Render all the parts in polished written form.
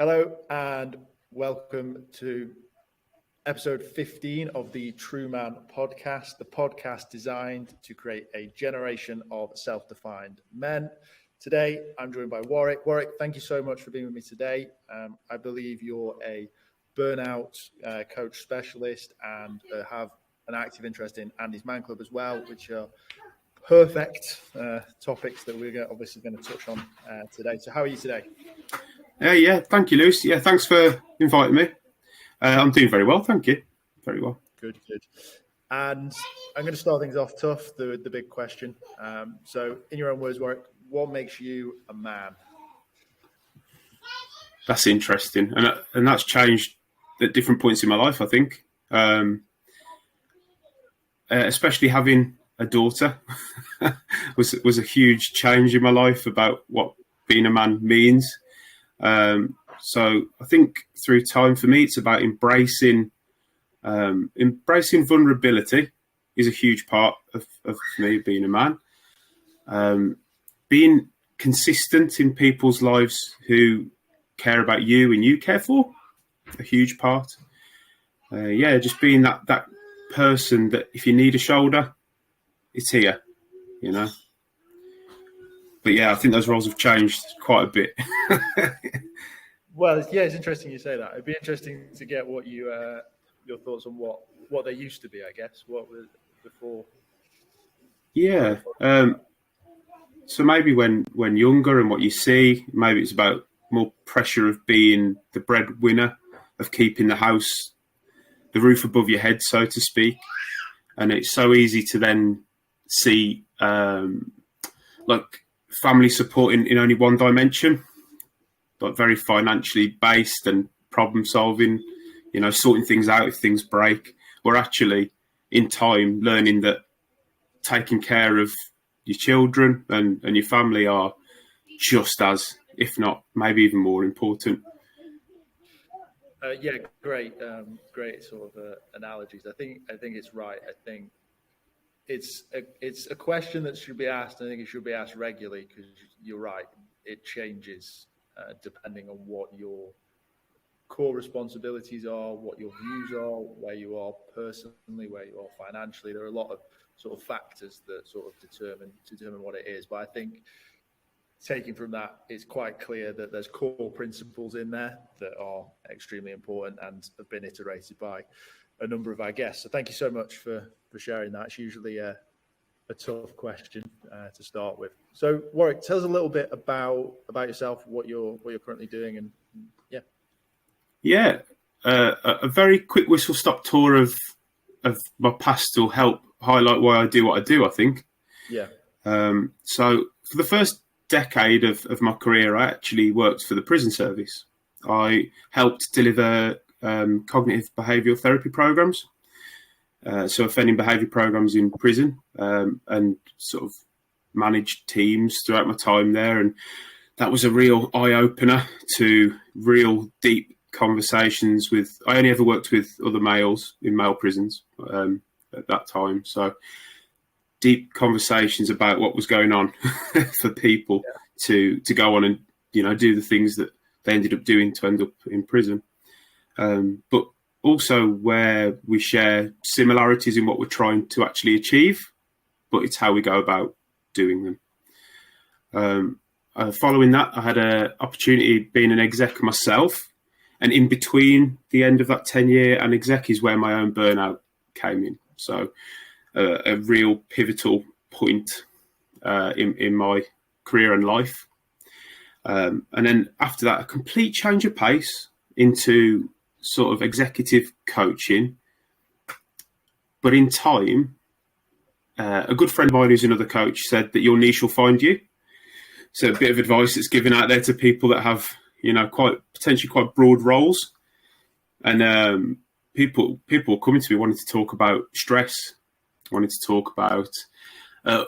Hello and welcome to episode 15 of the TRUUMAN Podcast, the podcast designed to create a generation of self-defined men. Today, I'm joined by Warrick. Warrick, thank you so much for being with me today. I believe you're a burnout coach specialist and have an active interest in Andy's Man Club as well, which are perfect topics that we're obviously going to touch on today. So how are you today? Yeah, thank you, Luce. Yeah, thanks for inviting me. I'm doing very well, thank you. Very well. Good. And I'm going to start things off tough, the big question. So in your own words, Warrick, what makes you a man? That's interesting. And that's changed at different points in my life, I think. Especially having a daughter was a huge change in my life about what being a man means. So I think through time for me, it's about embracing vulnerability is a huge part of me being a man. Being consistent in people's lives who care about you and you care for, a huge part. Just being that person that if you need a shoulder, it's here, you know. But yeah, I think those roles have changed quite a bit. Well, yeah, it's interesting you say that. It'd be interesting to get what your thoughts on what they used to be, I guess. What was before? Yeah. So maybe when younger and what you see, maybe it's about more pressure of being the breadwinner, of keeping the house, the roof above your head, so to speak. And it's so easy to then see like family support in only one dimension, like very financially based and problem solving, you know, sorting things out if things break. Or actually in time learning that taking care of your children and your family are just as, if not maybe even more important. Great sort of analogies. I think it's right. I think it's a question that should be asked. I think it should be asked regularly because you're right. It changes depending on what your core responsibilities are, what your views are, where you are personally, where you are financially. There are a lot of sort of factors that sort of determine what it is. But I think taking from that, it's quite clear that there's core principles in there that are extremely important and have been iterated by a number of our guests. So thank you so much for sharing that. It's usually a tough question to start with. So Warrick, tell us a little bit about yourself, what you're currently doing, and a very quick whistle stop tour of my past will help highlight why I do what I do, I think. So for the first decade of my career, I actually worked for the prison service. I helped deliver cognitive behavioural therapy programs, so offending behaviour programs in prison, and sort of managed teams throughout my time there. And that was a real eye-opener to real deep conversations with, I only ever worked with other males in male prisons at that time. So deep conversations about what was going on for people to go on and, you know, do the things that they ended up doing to end up in prison. But also where we share similarities in what we're trying to actually achieve, but it's how we go about doing them. Following that, I had an opportunity being an exec myself. And in between the end of that 10-year and exec is where my own burnout came in. So a real pivotal point in my career and life. And then after that, a complete change of pace into sort of executive coaching. But in time, a good friend of mine who's another coach said that your niche will find you. So a bit of advice that's given out there to people that have, you know, potentially quite broad roles. And people coming to me wanting to talk about stress, wanting to talk about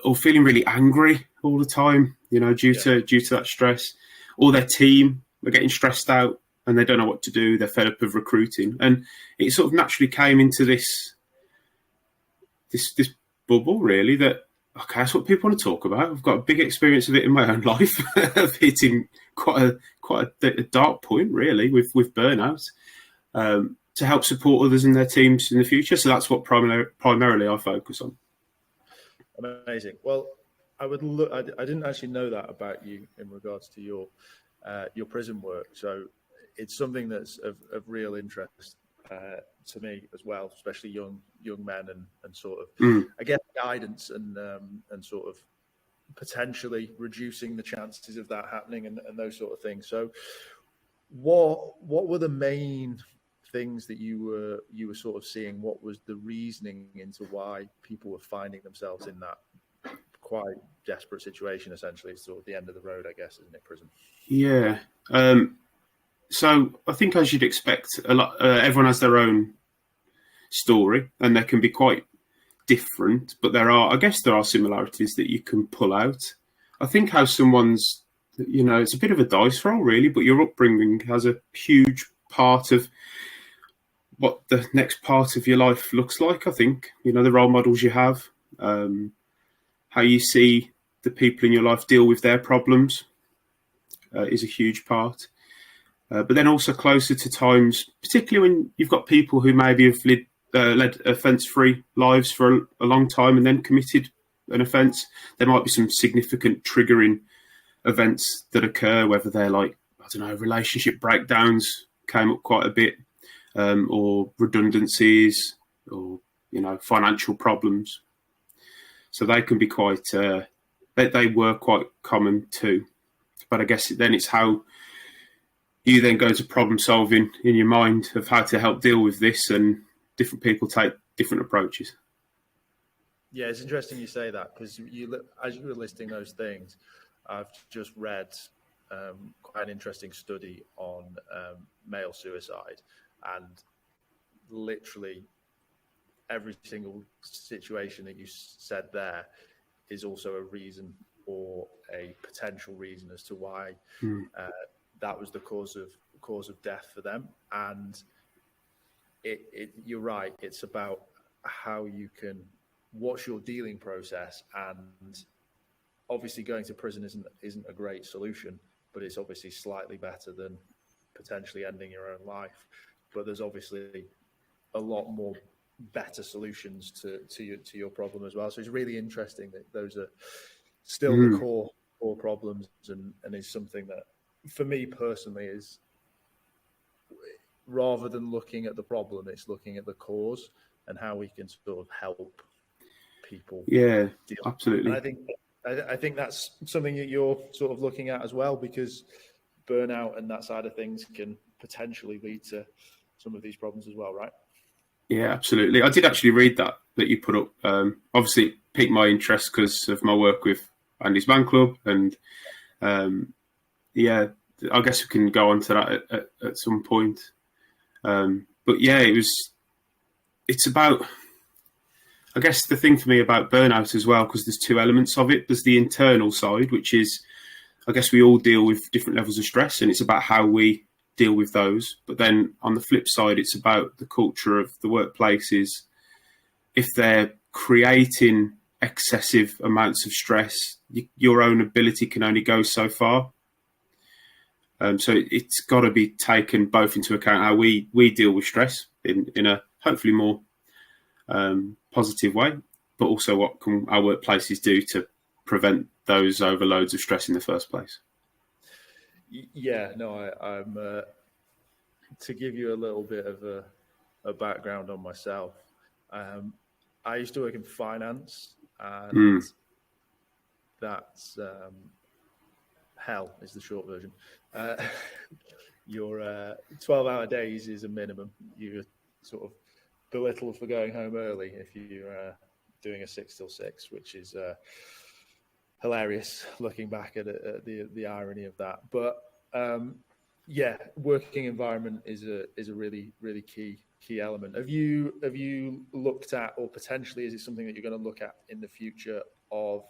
or feeling really angry all the time, you know, due to that stress, or their team are getting stressed out and they don't know what to do. They're fed up of recruiting, and it sort of naturally came into this bubble, really, that okay, that's what people want to talk about. I've got a big experience of it in my own life, of hitting quite quite a dark point, really, with burnout, to help support others and their teams in the future. So that's what primarily I focus on. Amazing. Well, I didn't actually know that about you in regards to your prison work. So it's something that's of real interest to me as well, especially young men and sort of, I guess, guidance and sort of potentially reducing the chances of that happening and those sort of things. So what were the main things that you were sort of seeing? What was the reasoning into why people were finding themselves in that quite desperate situation? Essentially, it's sort of the end of the road, I guess, isn't it, prison? Yeah. So I think, as you'd expect, a lot everyone has their own story, and they can be quite different, but there are similarities that you can pull out. I think how someone's, it's a bit of a dice roll, really, but your upbringing has a huge part of what the next part of your life looks like. I think, the role models you have, how you see the people in your life deal with their problems is a huge part. But then also closer to times, particularly when you've got people who maybe have led offence-free lives for a long time and then committed an offence, there might be some significant triggering events that occur, whether they're like, I don't know, relationship breakdowns came up quite a bit, or redundancies, or, financial problems. So they can be quite, they were quite common too. But I guess then it's how you then go to problem solving in your mind of how to help deal with this, and different people take different approaches. Yeah, it's interesting you say that, because as you were listing those things, I've just read quite an interesting study on male suicide, and literally every single situation that you said there is also a reason, or a potential reason, as to why that was the cause of death for them. And you're right, it's about how you can, what's your dealing process. And obviously going to prison isn't a great solution, but it's obviously slightly better than potentially ending your own life. But there's obviously a lot more better solutions to your problem as well. So it's really interesting that those are still the core problems, and is something that, for me personally, is, rather than looking at the problem, it's looking at the cause and how we can sort of help people. Yeah, deal. absolutely. And I think that's something that you're sort of looking at as well, because burnout and that side of things can potentially lead to some of these problems as well, right? Yeah, absolutely. I did actually read that you put up. Obviously, it piqued my interest because of my work with Andy's Man Club, and I guess we can go on to that at some point. But yeah, it's about, I guess the thing for me about burnout as well, because there's two elements of it. There's the internal side, which is, I guess we all deal with different levels of stress, and it's about how we deal with those. But then on the flip side, it's about the culture of the workplaces. If they're creating excessive amounts of stress, your own ability can only go so far. So it's got to be taken both into account how we deal with stress in a hopefully more positive way, but also what can our workplaces do to prevent those overloads of stress in the first place. Yeah, no, I'm to give you a little bit of a background on myself. I used to work in finance, and that's hell is the short version. Your 12-hour days is a minimum. You're sort of belittled for going home early if you're doing a 6 till 6, which is hilarious looking back at the irony of that. But working environment is a really, really key element. Have you looked at, or potentially is it something that you're going to look at in the future, of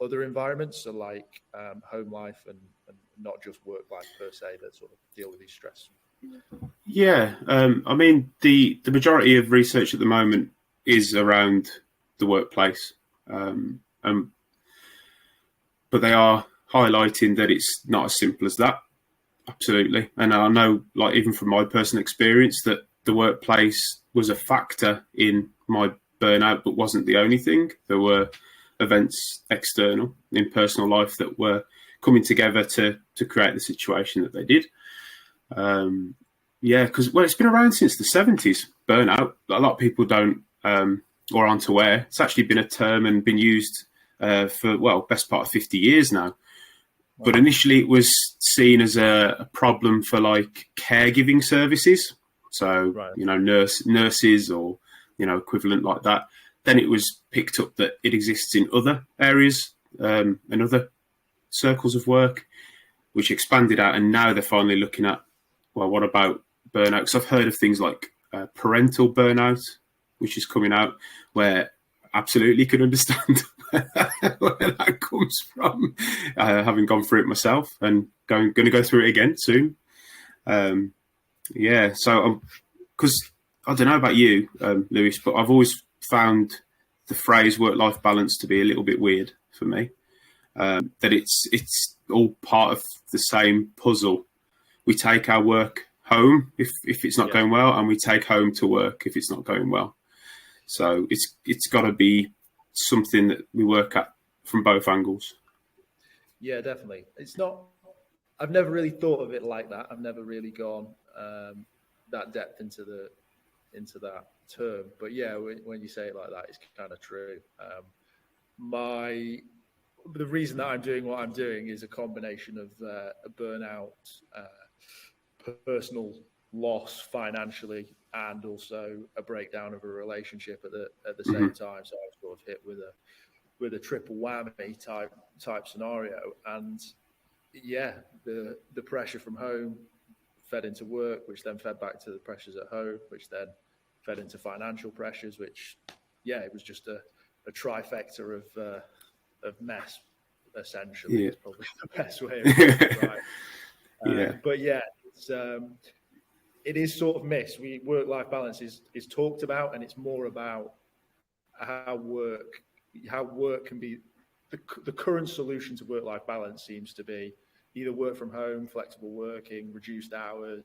other environments, so like home life and not just work life per se, that sort of deal with these stress? Yeah, I mean, the majority of research at the moment is around the workplace, but they are highlighting that it's not as simple as that. Absolutely. And I know, like, even from my personal experience, that the workplace was a factor in my burnout, but wasn't the only thing. There were events external in personal life that were coming together to create the situation that they did. Because, well, it's been around since the 70s, burnout. A lot of people don't or aren't aware. It's actually been a term and been used for, well, best part of 50 years now. But initially it was seen as a problem for like caregiving services. So, nurses or, equivalent like that. Then it was picked up that it exists in other areas and other circles of work, which expanded out. And now they're finally looking at, well, what about burnout? Because I've heard of things like parental burnout, which is coming out, where absolutely can understand where that comes from, having gone through it myself and going to go through it again soon. So because I don't know about you, Lewis, but I've always found the phrase work-life balance to be a little bit weird for me. That it's all part of the same puzzle. We take our work home if it's not going well, and we take home to work if it's not going well. So it's got to be something that we work at from both angles. Yeah, definitely. It's not. I've never really thought of it like that. I've never really gone that depth into that term. But yeah, when you say it like that, it's kind of true. The reason that I'm doing what I'm doing is a combination of a burnout, personal loss financially, and also a breakdown of a relationship at the same time. So I was sort of hit with a triple whammy type scenario. And yeah, the pressure from home fed into work, which then fed back to the pressures at home, which then fed into financial pressures, which, yeah, it was just a trifecta of mess, essentially. It's probably the best way of putting it, right? But yeah, it is sort of missed. Work-life balance is talked about, and it's more about how work can be the current solution to work-life balance seems to be either work from home, flexible working, reduced hours.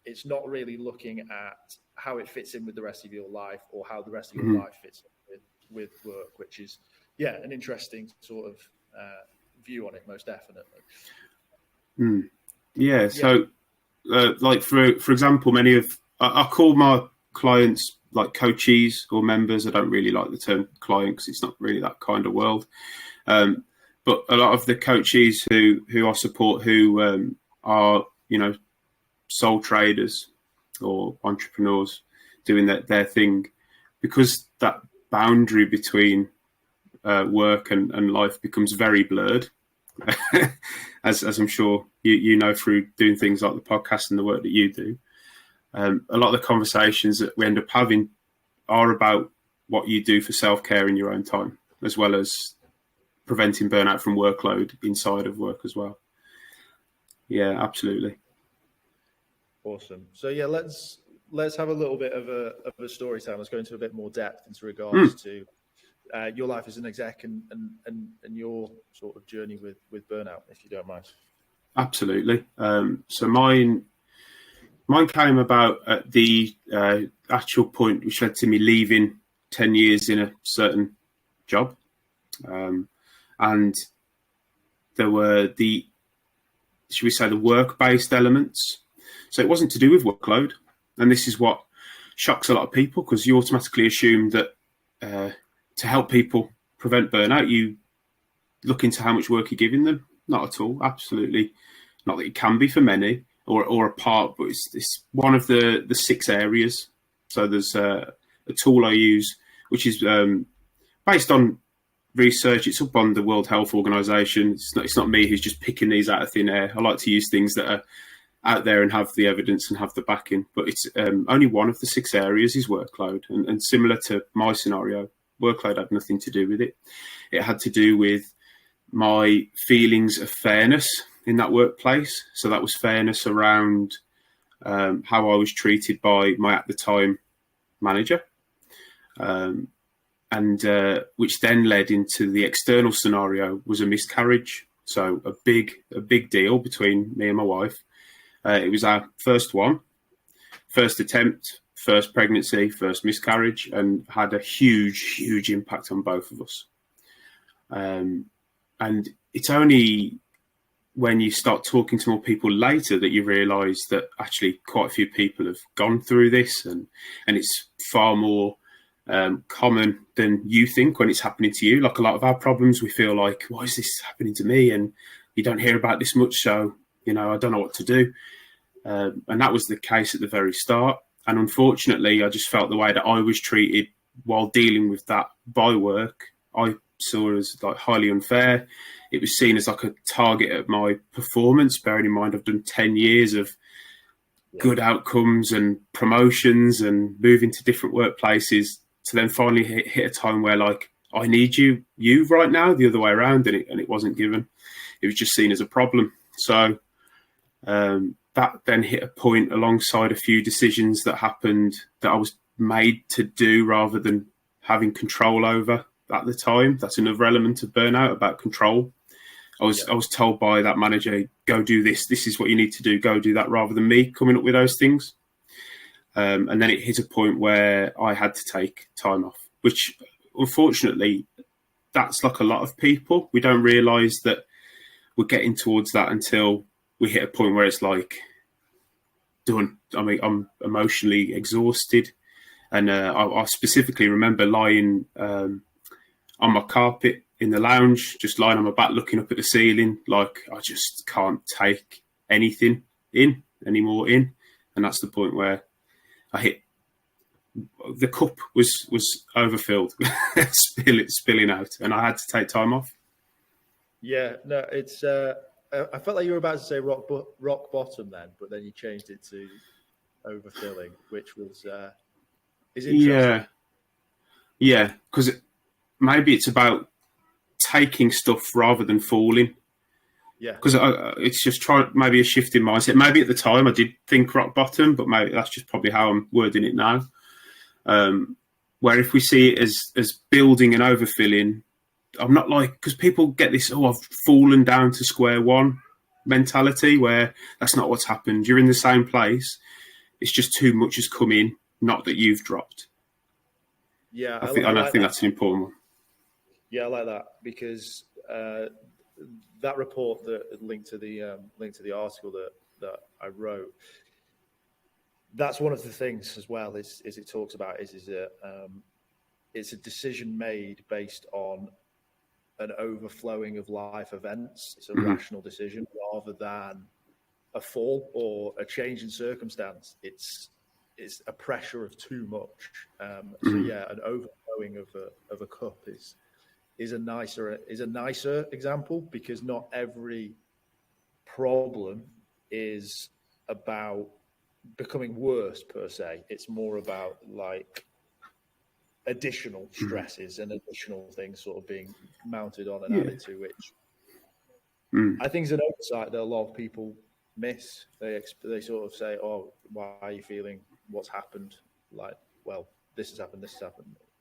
It's not really looking at how it fits in with the rest of your life, or how the rest of your life fits in with work, which is, an interesting sort of view on it, most definitely. So like for example, many of I call my clients like coachees or members. I don't really like the term client because it's not really that kind of world. But a lot of the coachees who I support, who are sole traders or entrepreneurs doing their thing, because that boundary between work and life becomes very blurred. as I'm sure you know through doing things like the podcast and the work that you do. A lot of the conversations that we end up having are about what you do for self-care in your own time, as well as preventing burnout from workload inside of work as well. Yeah, absolutely. Awesome. So yeah, let's have a little bit of a story time. Let's go into a bit more depth into regards to your life as an exec and your sort of journey with burnout, if you don't mind. Absolutely. So mine came about at the actual point which led to me leaving 10 years in a certain job. And there were the work-based elements. So it wasn't to do with workload. And this is what shocks a lot of people, because you automatically assume that to help people prevent burnout, you look into how much work you're giving them. Not at all. Absolutely not that it can be for many or a part, but it's one of the 6 areas. So there's a tool I use, which is based on research. It's up on the World Health Organization. It's not me who's just picking these out of thin air. I like to use things that are out there and have the evidence and have the backing. But it's only one of the 6 areas is workload. And similar to my scenario, workload had nothing to do with it. It had to do with my feelings of fairness in that workplace. So that was fairness around how I was treated by my, at the time, manager. And which then led into the external scenario was a miscarriage. So a big deal between me and my wife. It was our first one, first attempt, first pregnancy, first miscarriage, and had a huge impact on both of us. And it's only when you start talking to more people later that you realise that actually quite a few people have gone through this, and it's far more common than you think when it's happening to you. Like a lot of our problems, we feel like, why is this happening to me? And you don't hear about this much, so, I don't know what to do. And that was the case at the very start. And unfortunately, I just felt the way that I was treated while dealing with that by work, I saw as like highly unfair. It was seen as like a target of my performance, bearing in mind I've done 10 years of good outcomes and promotions and moving to different workplaces, to then finally hit a time where like, I need you right now, the other way around, and it wasn't given. It was just seen as a problem. So that then hit a point alongside a few decisions that happened that I was made to do rather than having control over at the time. That's another element of burnout, about control. I was told by that manager, go do this. This is what you need to do. Go do that, rather than me coming up with those things. And then it hit a point where I had to take time off, which unfortunately, that's like a lot of people. We don't realise that we're getting towards that until we hit a point where it's like, done. I mean, I'm emotionally exhausted. And I specifically remember lying on my carpet in the lounge, just lying on my back, looking up at the ceiling, like I just can't take anything anymore. And that's the point where I hit. The cup was overfilled, spilling out, and I had to take time off. Yeah, no, it's. I felt like you were about to say rock bottom then, but then you changed it to overfilling, which was is interesting. Yeah, because maybe it's about taking stuff rather than falling. Yeah, because it's just maybe a shift in mindset. Maybe at the time I did think rock bottom, but maybe that's just probably how I'm wording it now. Where if we see it as building and overfilling, I'm not like, because people get this, I've fallen down to square one mentality, where that's not what's happened. You're in the same place. It's just too much has come in, not that you've dropped. Yeah, I think that's an important one. Yeah, I like that, because that report that linked to the article that I wrote, that's one of the things as well is it talks about is it's a decision made based on an overflowing of life events. It's a rational decision rather than a fall or a change in circumstance. It's a pressure of too much. So yeah, an overflowing of a cup is a nicer example, because not every problem is about becoming worse per se. It's more about like additional stresses and additional things sort of being mounted on and added to, which I think is an oversight that a lot of people miss. They sort of say, "Oh, why are you feeling? What's happened?" Like, well, this has happened.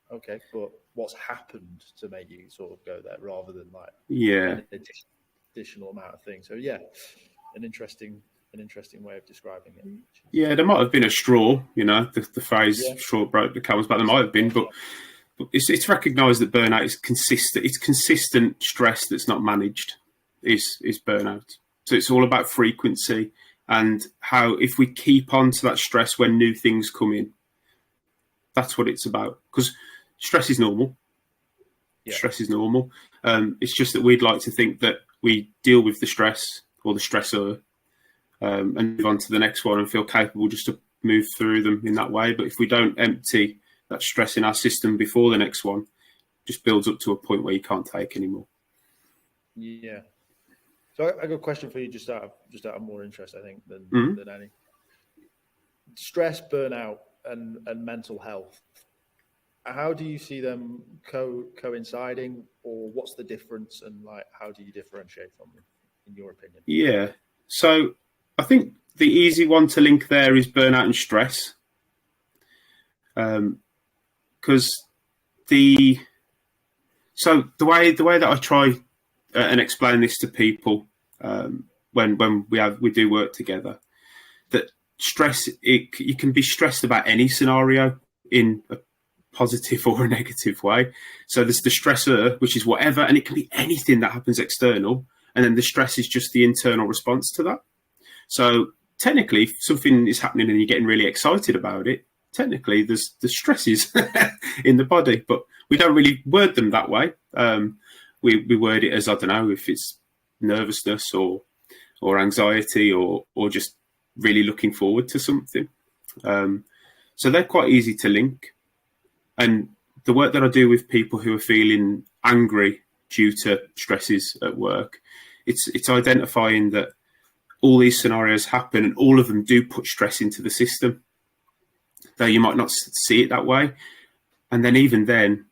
Okay, but what's happened to make you sort of go there, rather than like an additional amount of things. So yeah, an interesting way of describing it. Yeah, there might have been a straw, the phrase straw broke the camel's back. There might have been, but it's recognised that burnout is consistent. It's consistent stress that's not managed is burnout. So it's all about frequency and how, if we keep on to that stress when new things come in, that's what it's about. Because stress is normal. Yeah. Stress is normal. It's just that we'd like to think that we deal with the stress or the stressor and move on to the next one and feel capable just to move through them in that way. But if we don't empty that stress in our system before the next one, it just builds up to a point where you can't take anymore. Yeah. So I got a question for you, just out of more interest, I think, than any. Stress, burnout, and mental health. How do you see them coinciding, or what's the difference, and like how do you differentiate from them, in your opinion? Yeah. So I think the easy one to link there is burnout and stress, because the way that I try and explain this to people when we do work together that stress, you can be stressed about any scenario in a positive or a negative way. So there's the stressor, which is whatever, and it can be anything that happens external. And then the stress is just the internal response to that. So technically, if something is happening and you're getting really excited about it, technically there's stresses in the body, but we don't really word them that way. We word it as, I don't know, if it's nervousness or anxiety or just really looking forward to something. So they're quite easy to link. And the work that I do with people who are feeling angry due to stresses at work, it's identifying that all these scenarios happen and all of them do put stress into the system, though you might not see it that way. And then even then,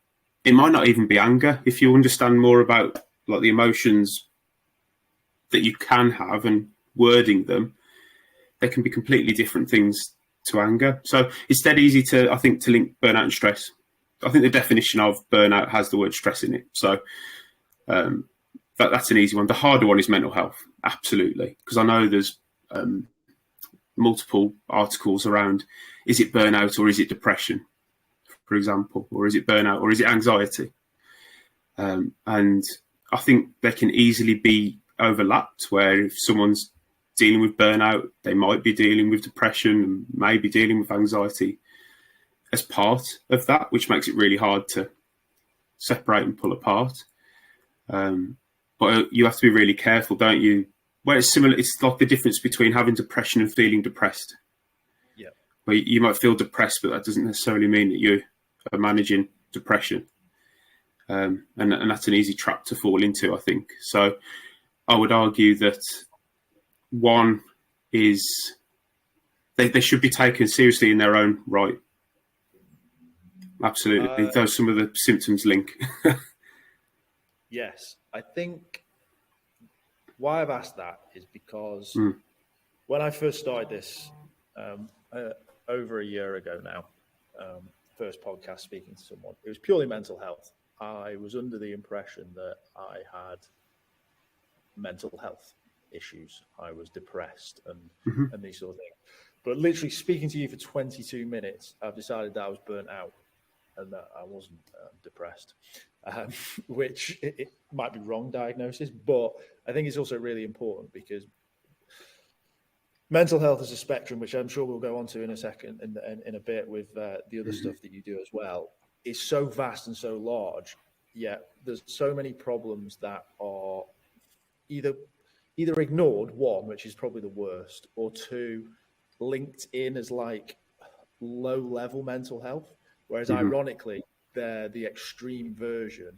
it might not even be anger. If you understand more about like the emotions that you can have and wording them, they can be completely different things to anger. So it's dead easy to, I think, to link burnout and stress. I think the definition of burnout has the word stress in it. So that's an easy one. The harder one is mental health, absolutely. Because I know there's multiple articles around, is it burnout or is it depression, for example, or is it burnout or is it anxiety? And I think they can easily be overlapped, where if someone's dealing with burnout, they might be dealing with depression and maybe dealing with anxiety as part of that, which makes it really hard to separate and pull apart. But you have to be really careful, don't you? Where it's similar, it's like the difference between having depression and feeling depressed. Yeah. Where you might feel depressed, but that doesn't necessarily mean that you are managing depression. And that's an easy trap to fall into, I think. So I would argue that one is they should be taken seriously in their own right. Absolutely. Those some of the symptoms link. Yes. I think why I've asked that is because when I first started this over a year ago now, first podcast speaking to someone, it was purely mental health. I was under the impression that I had mental health issues. I was depressed and these sort of things. But literally speaking to you for 22 minutes, I've decided that I was burnt out and that I wasn't depressed, which it might be wrong diagnosis, but I think it's also really important because mental health is a spectrum, which I'm sure we'll go on to in a second, in a bit with the other stuff that you do as well. It's so vast and so large, yet there's so many problems that are either ignored, one, which is probably the worst, or two, linked in as like low-level mental health, whereas ironically, they're the extreme version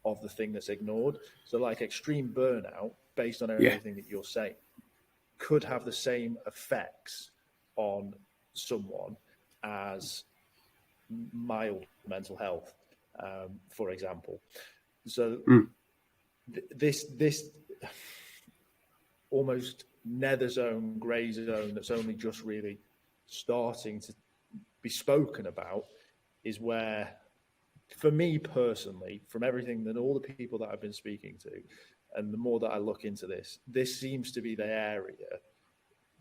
of the thing that's ignored. So like extreme burnout, based on everything that you're saying, could have the same effects on someone as mild mental health, for example. So this almost nether zone, grey zone that's only just really starting to be spoken about is where, for me personally, from everything that all the people that I've been speaking to, and the more that I look into this, this seems to be the area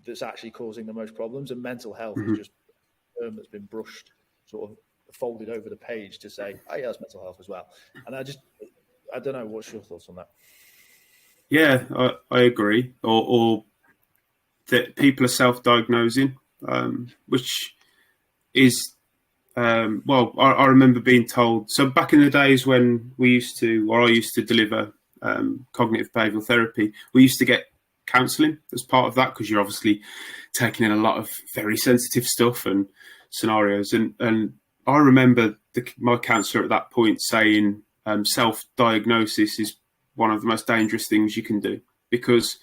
that's actually causing the most problems. And mental health is just a term that's been brushed, sort of folded over the page to say, oh yeah, that's mental health as well. And I don't know, what's your thoughts on that? Yeah, I agree. Or that people are self-diagnosing, which is, well, I remember being told, so back in the days when I used to deliver cognitive behavioural therapy, we used to get counselling as part of that, because you're obviously taking in a lot of very sensitive stuff and scenarios. And I remember my counsellor at that point saying self-diagnosis is one of the most dangerous things you can do, because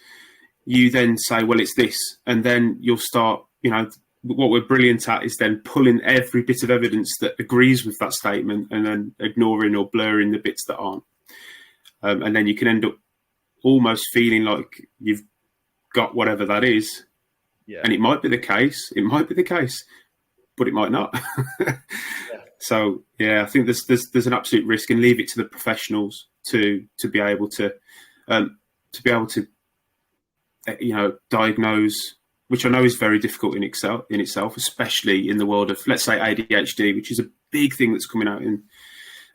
you then say, well, it's this, and then you'll start, what we're brilliant at is then pulling every bit of evidence that agrees with that statement and then ignoring or blurring the bits that aren't. And then you can end up almost feeling like you've got whatever that is. Yeah. And it might be the case, but it might not. So, yeah, I think there's an absolute risk, and leave it to the professionals to be able to diagnose which I know is very difficult in itself, especially in the world of, let's say, ADHD, which is a big thing that's coming out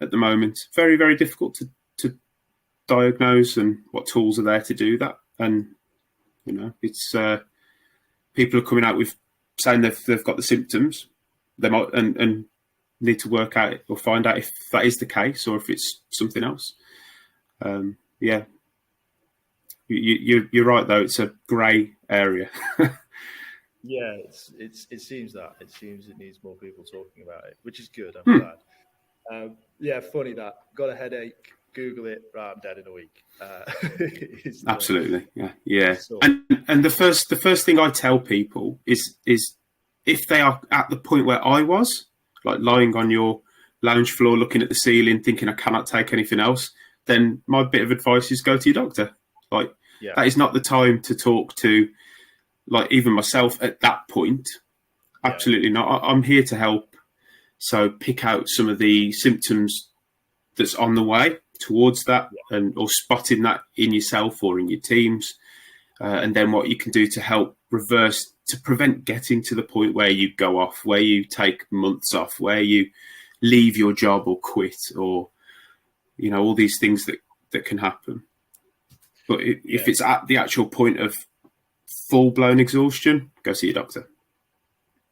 at the moment. Very, very difficult to diagnose, and what tools are there to do that. And, it's people are coming out with saying they've got the symptoms. They might and need to work out or find out if that is the case or if it's something else. You're right though. It's a grey area. Yeah, it seems that it needs more people talking about it, which is good. I'm glad. Funny that got a headache. Google it. Right, I'm dead in a week. Absolutely, yeah. And the first thing I tell people is if they are at the point where I was, like lying on your lounge floor, looking at the ceiling, thinking I cannot take anything else, then my bit of advice is go to your doctor. That is not the time to talk to, like, even myself at that point. Absolutely not. I'm here to help. So pick out some of the symptoms that's on the way towards that, or spotting that in yourself or in your teams, and then what you can do to help reverse, to prevent getting to the point where you go off, where you take months off, where you leave your job or quit, or all these things that can happen. But if it's at the actual point of full-blown exhaustion, go see your doctor.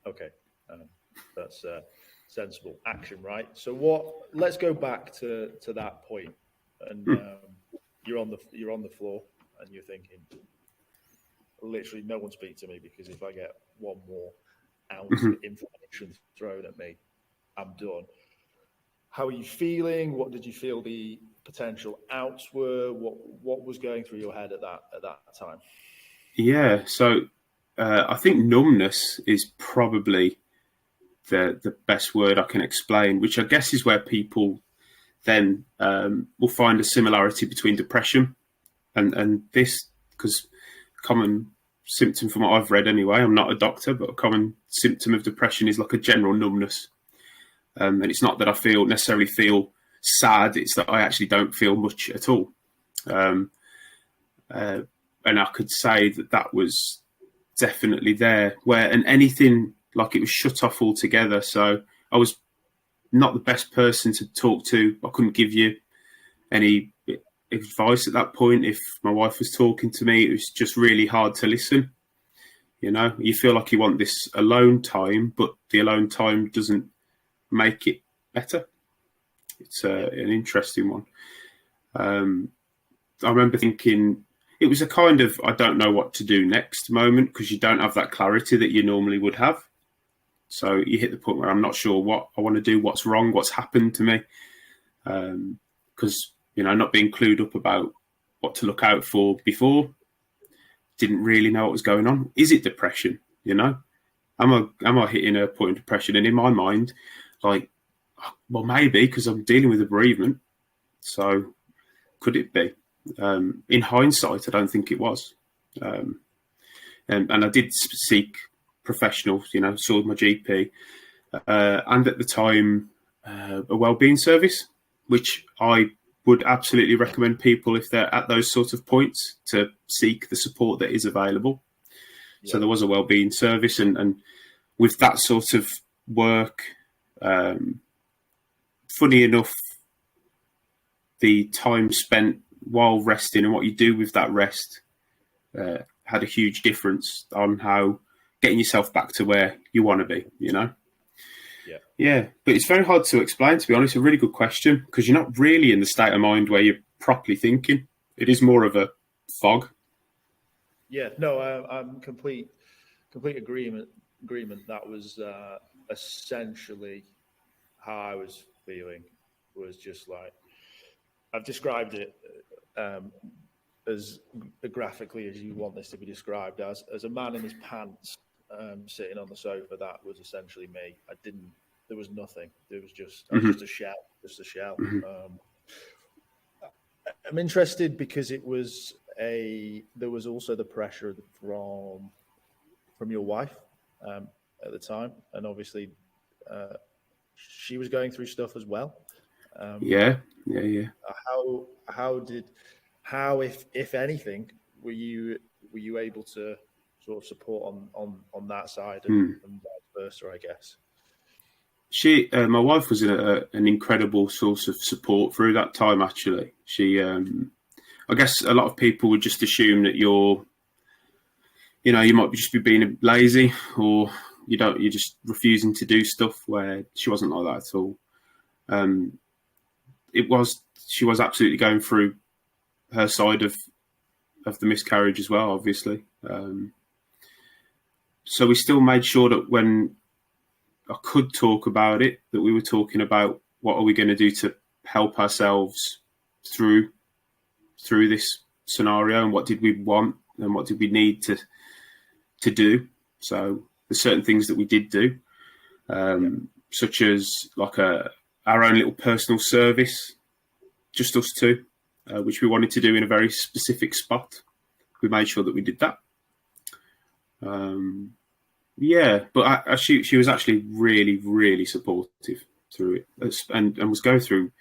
Okay, that's sensible action, right? So let's go back to that point, and you're on the floor and you're thinking, literally no one speak to me, because if I get one more ounce of information thrown at me, I'm done. How are you feeling? What did you feel the potential outs were? What was going through your head at that time? Yeah, so I think numbness is probably the best word I can explain, which I guess is where people then will find a similarity between depression and this, because common symptom from what I've read anyway, I'm not a doctor, but a common symptom of depression is like a general numbness. And it's not that I necessarily feel sad, it's that I actually don't feel much at all. And I could say that was definitely there, and anything, like, it was shut off altogether. So I was not the best person to talk to. I couldn't give you any advice at that point. If my wife was talking to me, it was just really hard to listen. You feel like you want this alone time, but the alone time doesn't make it better. It's an interesting one. I remember thinking it was a kind of I don't know what to do next moment, because you don't have that clarity that you normally would have. So you hit the point where I'm not sure what I want to do, what's wrong, what's happened to me. Because, not being clued up about what to look out for before, didn't really know what was going on. Is it depression? Am I hitting a point of depression? And in my mind, like, well, maybe, because I'm dealing with a bereavement. So could it be? In hindsight, I don't think it was. And I did seek professionals, saw my GP, and at the time, a wellbeing service, which I would absolutely recommend people, if they're at those sort of points, to seek the support that is available. Yeah. So there was a wellbeing service, and with that sort of work, funny enough, the time spent while resting and what you do with that rest had a huge difference on how getting yourself back to where you want to be, Yeah, but it's very hard to explain, to be honest. A really good question, because you're not really in the state of mind where you're properly thinking. It is more of a fog. Yeah, no, I'm complete agreement. That was essentially how I was feeling. Was just like, I've described it as graphically as you want this to be described, as a man in his pants sitting on the sofa. That was essentially me. There was nothing. There was just, I was just a shell. I'm interested because there was also the pressure from your wife at the time, and obviously she was going through stuff as well. Yeah. How, if anything, were you able to sort of support on that side and vice versa, I guess. My wife was an incredible source of support through that time. Actually, I guess a lot of people would just assume that you might just be being lazy, or you're just refusing to do stuff, where she wasn't like that at all. She was absolutely going through her side of the miscarriage as well, obviously. So we still made sure that when I could talk about it, that we were talking about what are we going to do to help ourselves through this scenario, and what did we want and what did we need to do. So there's certain things that we did do, such as like our own little personal service, just us two, which we wanted to do in a very specific spot. We made sure that we did that. But she was actually really, really supportive through it, and was going through,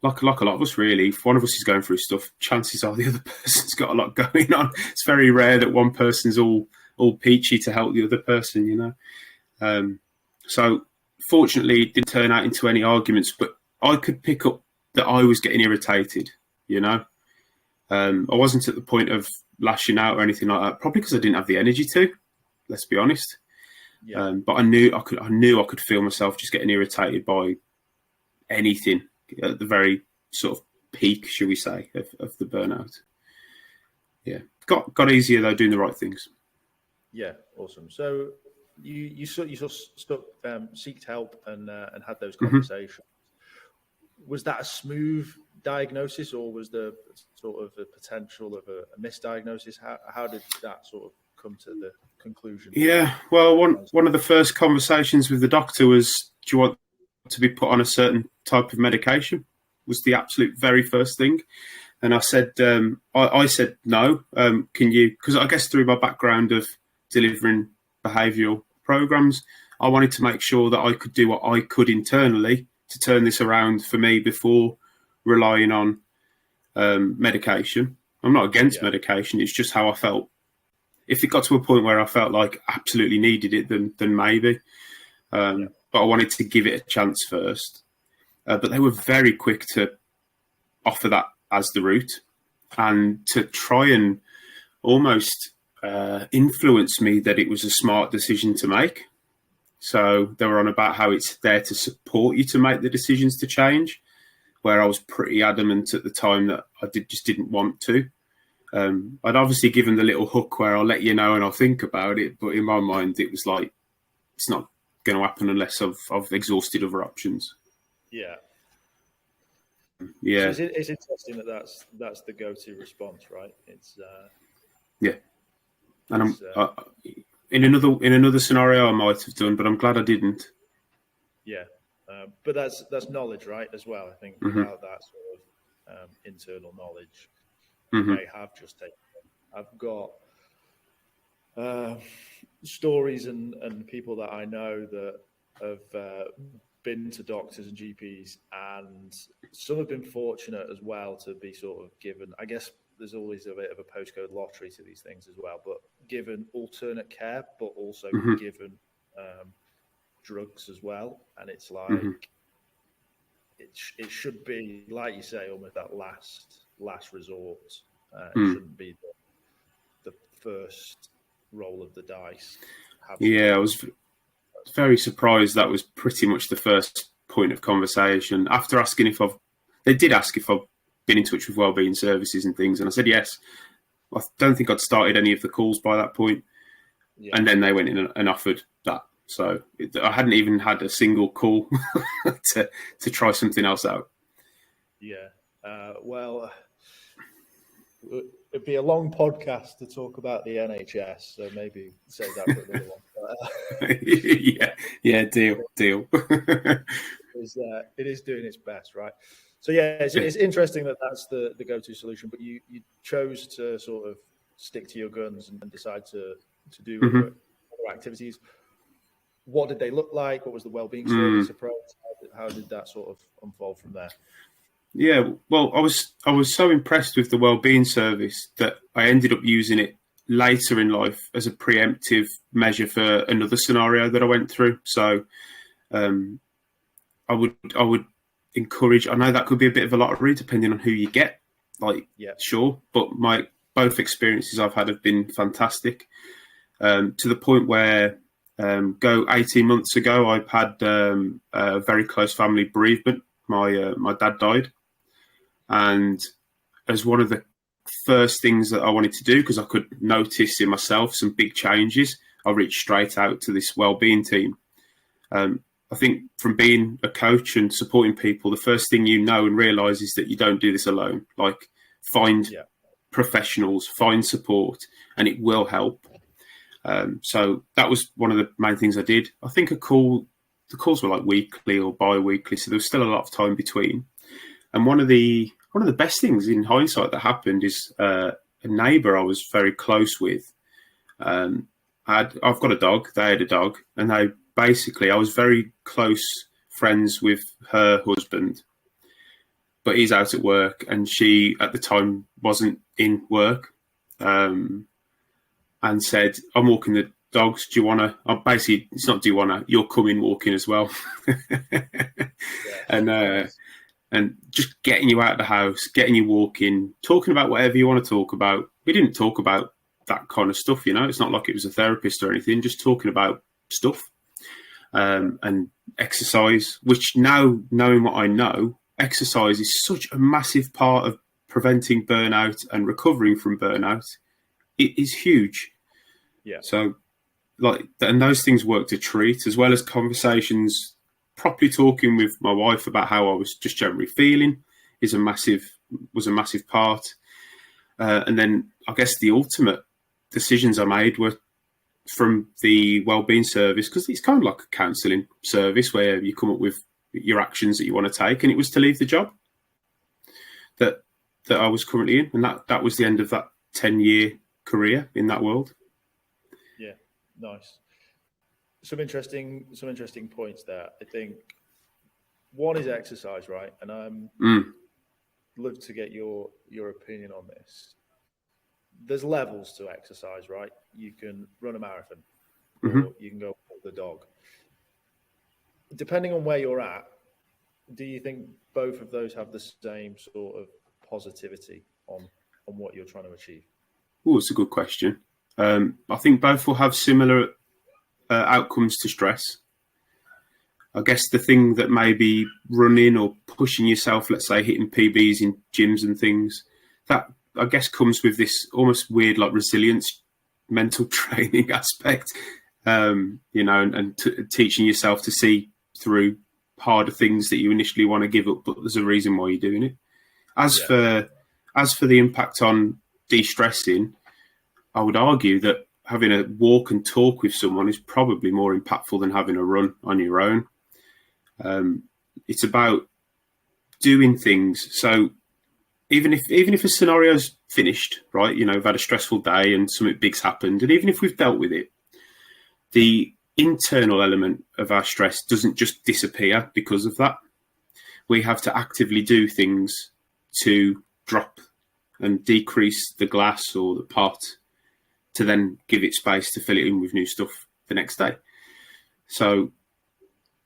like a lot of us really. If one of us is going through stuff, chances are the other person's got a lot going on. It's very rare that one person's all peachy to help the other person, So fortunately, it didn't turn out into any arguments, but I could pick up that I was getting irritated, I wasn't at the point of lashing out or anything like that, probably because I didn't have the energy to, let's be honest. Yeah. But I knew I could feel myself just getting irritated by anything at the very sort of peak, shall we say, of the burnout. Yeah, got easier though doing the right things. Yeah, awesome. So you sort of seeked help and had those conversations. Was that a smooth diagnosis, or was there sort of a potential of a misdiagnosis? How did that sort of come to the conclusion? Yeah, well, one of the first conversations with the doctor was, do you want to be put on a certain type of medication? Was the absolute very first thing. And I said, I said no. Can you? Because I guess through my background of delivering behavioural programs, I wanted to make sure that I could do what I could internally to turn this around for me before relying on medication. I'm not against medication. It's just how I felt. If it got to a point where I felt like I absolutely needed it, then maybe. But I wanted to give it a chance first. But they were very quick to offer that as the route, and to try and almost influence me that it was a smart decision to make. So they were on about how it's there to support you to make the decisions to change, where I was pretty adamant at the time that I just didn't want to. I'd obviously given the little hook where I'll let you know and I'll think about it, but in my mind it was like, it's not going to happen unless I've exhausted other options. Yeah. Yeah. So it's interesting that's the go-to response, right? It's yeah. And in another scenario I might have done, but I'm glad I didn't. Yeah. But that's knowledge, right? As well, I think without that sort of internal knowledge, you may have just taken. I've got stories and people that I know that have been to doctors and GPs, and some have been fortunate as well to be sort of given, I guess there's always a bit of a postcode lottery to these things as well, but given alternate care, but also given drugs as well. And it's like, it should be, like you say, almost that last resort. It shouldn't be the first roll of the dice. Yeah, I was very surprised that was pretty much the first point of conversation. After asking they did ask if I've been in touch with wellbeing services and things, and I said yes. I don't think I'd started any of the calls by that point. Yeah. And then they went in and offered that. So I hadn't even had a single call to try something else out. Yeah. Well, it'd be a long podcast to talk about the NHS, so maybe save that for another one. Yeah, deal. It is doing its best, right? So it's interesting that that's the go-to solution, but you chose to sort of stick to your guns and decide to do other activities. What did they look like? What was the wellbeing service approach? How did that sort of unfold from there? Yeah, well, I was so impressed with the wellbeing service that I ended up using it later in life as a preemptive measure for another scenario that I went through. So I would encourage. I know that could be a bit of a lottery depending on who you get. Sure, but both experiences I've had have been fantastic. To the point where 18 months ago, I had a very close family bereavement. My dad died, and as one of the first things that I wanted to do, because I could notice in myself some big changes, I reached straight out to this wellbeing team. I think from being a coach and supporting people, the first thing you know and realise is that you don't do this alone. Like, find professionals, find support, and it will help. So that was one of the main things I did. I think the calls were like weekly or bi-weekly, so there was still a lot of time between. And one of the best things in hindsight that happened is a neighbour I was very close with. I've got a dog. They had a dog, and I was very close friends with her husband, but he's out at work, and she at the time wasn't in work, and said, "I'm walking the dogs. Do you want to?" Basically, it's not "do you want to." You're coming walking as well, and just getting you out of the house, getting you walking, talking about whatever you want to talk about. We didn't talk about that kind of stuff, It's not like it was a therapist or anything. Just talking about stuff. And exercise, which now, knowing what I know, exercise is such a massive part of preventing burnout and recovering from burnout. It is huge. Yeah. So, and those things worked a treat, as well as conversations, properly talking with my wife about how I was just generally feeling was a massive part. And then I guess the ultimate decisions I made were from the wellbeing service, because it's kind of like a counselling service where you come up with your actions that you want to take, and it was to leave the job that I was currently in, and that was the end of that 10-year career in that world. Yeah, nice. Some interesting points there. I think one is exercise, right? And I'm love to get your opinion on this. There's levels to exercise, right? You can run a marathon, or you can go walk the dog. Depending on where you're at, do you think both of those have the same sort of positivity on what you're trying to achieve? Oh, it's a good question. I think both will have similar outcomes to stress. I guess the thing that maybe running or pushing yourself, let's say hitting PBs in gyms and things, that I guess comes with this almost weird like resilience, mental training aspect, and teaching yourself to see through harder things that you initially want to give up, but there's a reason why you're doing it. As for the impact on de-stressing, I would argue that having a walk and talk with someone is probably more impactful than having a run on your own. It's about doing things. So even if a scenario's finished, right, we've had a stressful day and something big's happened, and even if we've dealt with it, the internal element of our stress doesn't just disappear because of that. We have to actively do things to drop and decrease the glass or the pot to then give it space to fill it in with new stuff the next day. So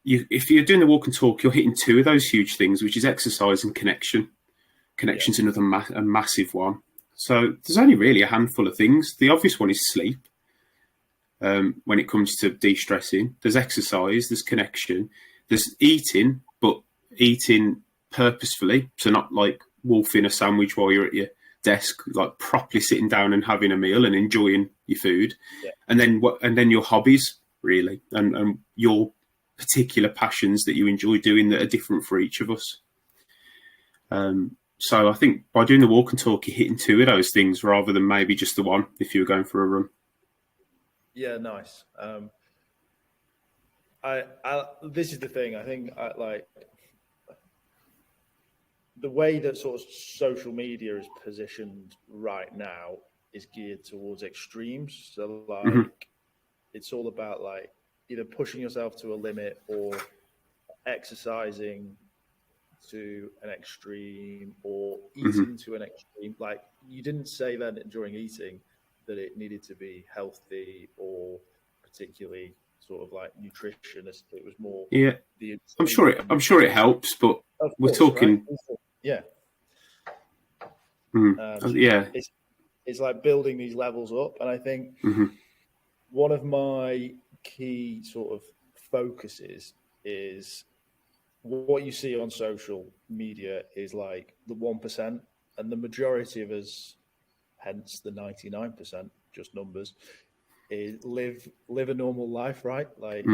if you're doing the walk and talk, you're hitting two of those huge things, which is exercise and connection. Connection's another a massive one. So there's only really a handful of things. The obvious one is sleep. When it comes to de-stressing, there's exercise, there's connection, there's eating, but eating purposefully. So not like wolfing a sandwich while you're at your desk, like properly sitting down and having a meal and enjoying your food. Yeah. And then your hobbies, really, and your particular passions that you enjoy doing that are different for each of us. So I think by doing the walk and talk, you're hitting two of those things rather than maybe just the one if you were going for a run. Yeah, nice. This is the thing. I think the way that sort of social media is positioned right now is geared towards extremes. So it's all about like either pushing yourself to a limit or exercising to an extreme or eating to an extreme. Like you didn't say that during eating, that it needed to be healthy or particularly sort of like nutritionist. It was more I'm sure it helps, but we're talking right? It's like building these levels up, and I think one of my key sort of focuses is what you see on social media is like the 1%, and the majority of us, hence the 99%, just numbers, is live a normal life, right? Like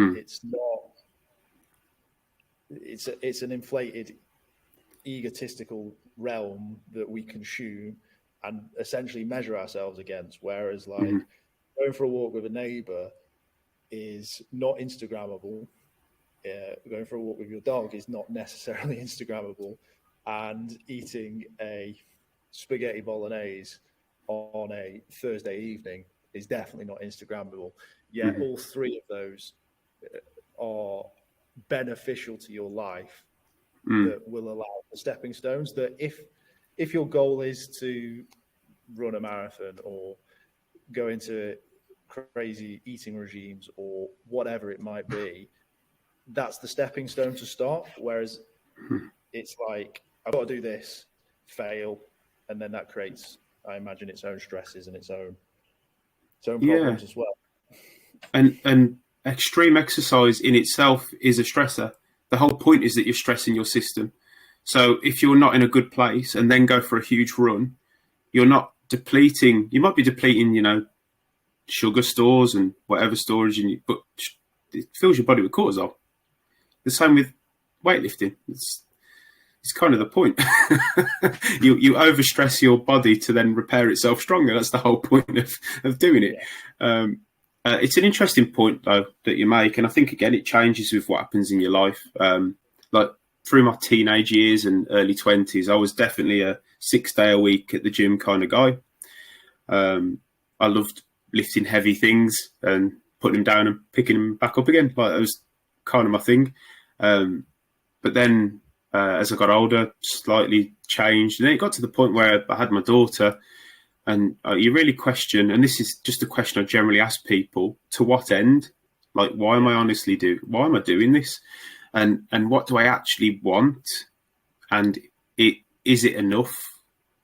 it's an inflated, egotistical realm that we consume and essentially measure ourselves against. Whereas like going for a walk with a neighbor is not Instagrammable. Going for a walk with your dog is not necessarily Instagrammable, and eating a spaghetti bolognese on a Thursday evening is definitely not Instagrammable. Yet all three of those are beneficial to your life that will allow the stepping stones that if your goal is to run a marathon or go into crazy eating regimes or whatever it might be, that's the stepping stone to start. Whereas it's like, I've got to do this, fail, and then that creates, I imagine, its own stresses and its own problems as well. And extreme exercise in itself is a stressor. The whole point is that you're stressing your system. So if you're not in a good place and then go for a huge run, you're not depleting. You might be depleting, sugar stores and whatever storage, but it fills your body with cortisol. The same with weightlifting. It's kind of the point. you overstress your body to then repair itself stronger. That's the whole point of doing it. It's an interesting point, though, that you make. And I think, again, it changes with what happens in your life. Like through my teenage years and early 20s, I was definitely a 6 day a week at the gym kind of guy. I loved lifting heavy things and putting them down and picking them back up again. Like, it was kind of my thing. But then as I got older, slightly changed. And then it got to the point where I had my daughter, and you really question, and this is just a question I generally ask people, to what end? Like, why am I doing this? And what do I actually want? And is it enough?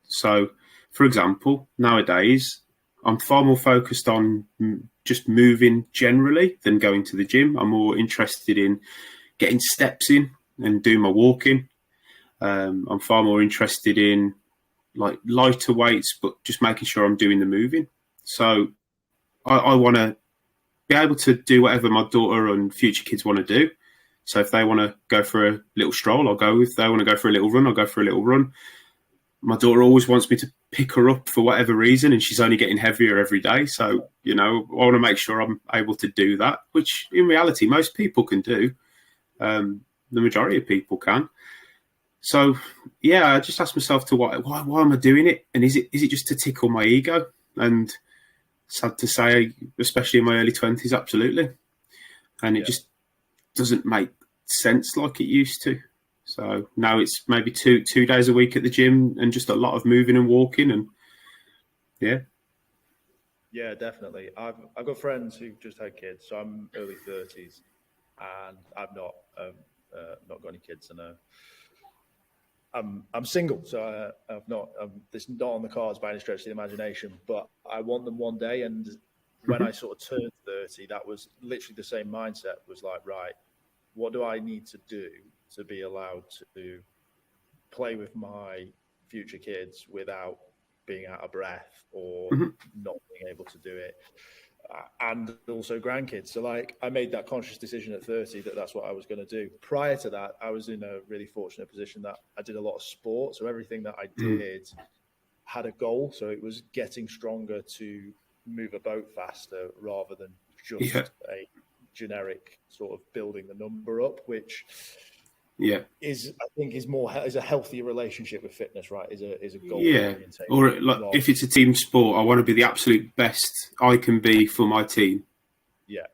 So, for example, nowadays, I'm far more focused on just moving generally than going to the gym. I'm more interested in getting steps in and doing my walking. I'm far more interested in like lighter weights, but just making sure I'm doing the moving. So I want to be able to do whatever my daughter and future kids want to do. So if they want to go for a little stroll, I'll go. If they want to go for a little run, I'll go for a little run. My daughter always wants me to pick her up for whatever reason, and she's only getting heavier every day. So, I want to make sure I'm able to do that, which in reality, most people can do. The majority of people can. So, I just ask myself why am I doing it? And is it just to tickle my ego? And sad to say, especially in my early 20s, absolutely. And it just doesn't make sense like it used to. So now it's maybe two days a week at the gym and just a lot of moving and walking and Yeah, definitely. I've got friends who've just had kids, so I'm early 30s, and I've not got any kids, and I'm single, so I've not. This is not on the cards by any stretch of the imagination, but I want them one day. And when I sort of turned 30, that was literally the same mindset. Was like, right, what do I need to do to be allowed to play with my future kids without being out of breath or not being able to do it, and also grandkids. So like, I made that conscious decision at 30 that that's what I was going to do. Prior to that, I was in a really fortunate position that I did a lot of sport. So everything that I did had a goal. So it was getting stronger to move a boat faster rather than just a generic sort of building the number up, which is a healthier relationship with fitness, right? Is a goal orientation. Or like, if it's a team sport, I want to be the absolute best I can be for my team. Yeah,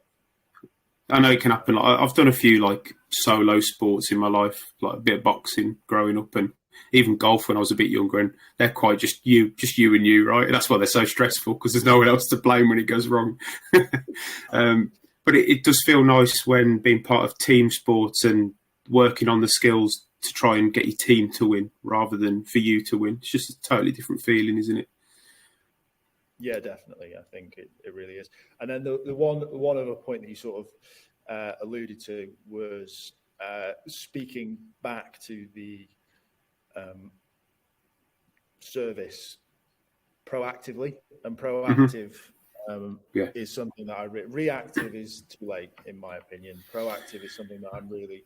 I know it can happen. Like, I've done a few like solo sports in my life, like a bit of boxing growing up, and even golf when I was a bit younger, and they're quite just you and you, right? And that's why they're so stressful, because there's no one else to blame when it goes wrong. But it does feel nice when being part of team sports and working on the skills to try and get your team to win rather than for you to win. It's just a totally different feeling, isn't it? Yeah, definitely. I think it really is. And then the one other point that you sort of alluded to was speaking back to the service proactively. And proactive is something that reactive is too late, in my opinion. Proactive is something that I'm really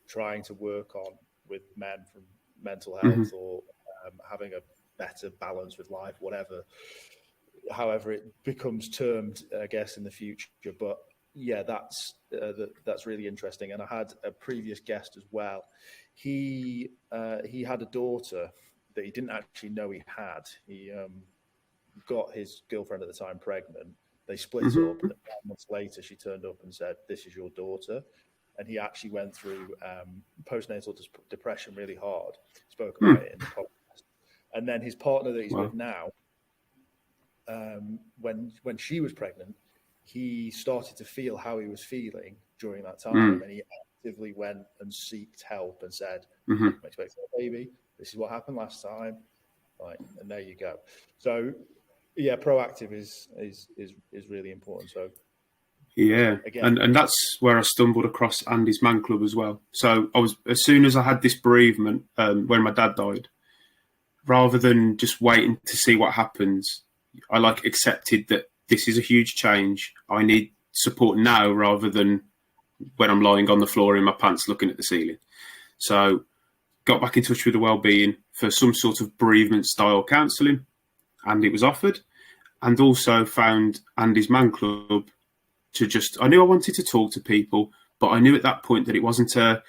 trying to work on with men from mental health or having a better balance with life, however it becomes termed, I guess, in the future. But yeah, that's really interesting. And I had a previous guest as well. He had a daughter that he didn't actually know he had. He got his girlfriend at the time pregnant. They split up, and 5 months later she turned up and said, "This is your daughter." And he actually went through postnatal depression really hard. Spoke about it in the podcast. And then his partner that he's with now, when she was pregnant, he started to feel how he was feeling during that time, and he actively went and sought help and said, "I'm expecting a baby. This is what happened last time." Right, and there you go. So, yeah, proactive is really important. So, yeah, again, and that's where I stumbled across Andy's Man Club as well. So as soon as I had this bereavement when my dad died, rather than just waiting to see what happens, I accepted that this is a huge change. I need support now rather than when I'm lying on the floor in my pants looking at the ceiling. So got back in touch with the wellbeing for some sort of bereavement style counselling, and it was offered, and also found Andy's Man Club to I knew I wanted to talk to people, but I knew at that point that it wasn't a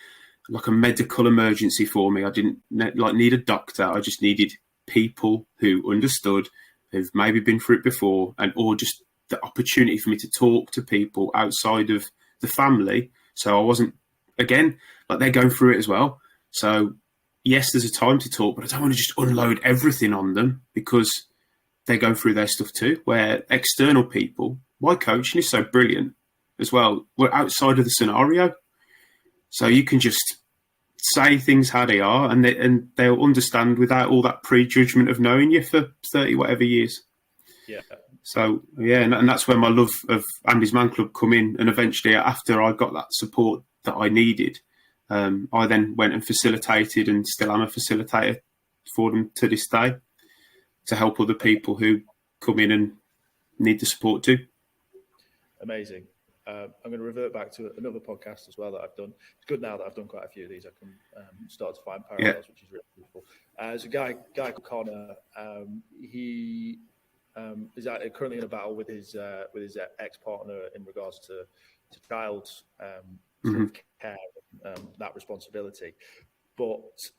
medical emergency for me. I didn't need a doctor. I just needed people who understood, who've maybe been through it before, or just the opportunity for me to talk to people outside of the family. So I wasn't, again, they're going through it as well. So yes, there's a time to talk, but I don't want to just unload everything on them because they're going through their stuff too. Where external people, why coaching is so brilliant as well, we're outside of the scenario. So you can just say things how they are, and they'll understand without all that prejudgment of knowing you for 30 whatever years. Yeah. So yeah, and that's where my love of Andy's Man Club come in. And eventually, after I got that support that I needed, I then went and facilitated, and still am a facilitator for them to this day, to help other people who come in and need the support too. Amazing. I'm going to revert back to another podcast as well that I've done. It's good now that I've done quite a few of these. I can start to find parallels, which is really useful. There's a guy called Connor. He is currently in a battle with his ex-partner in regards to child care, that responsibility. But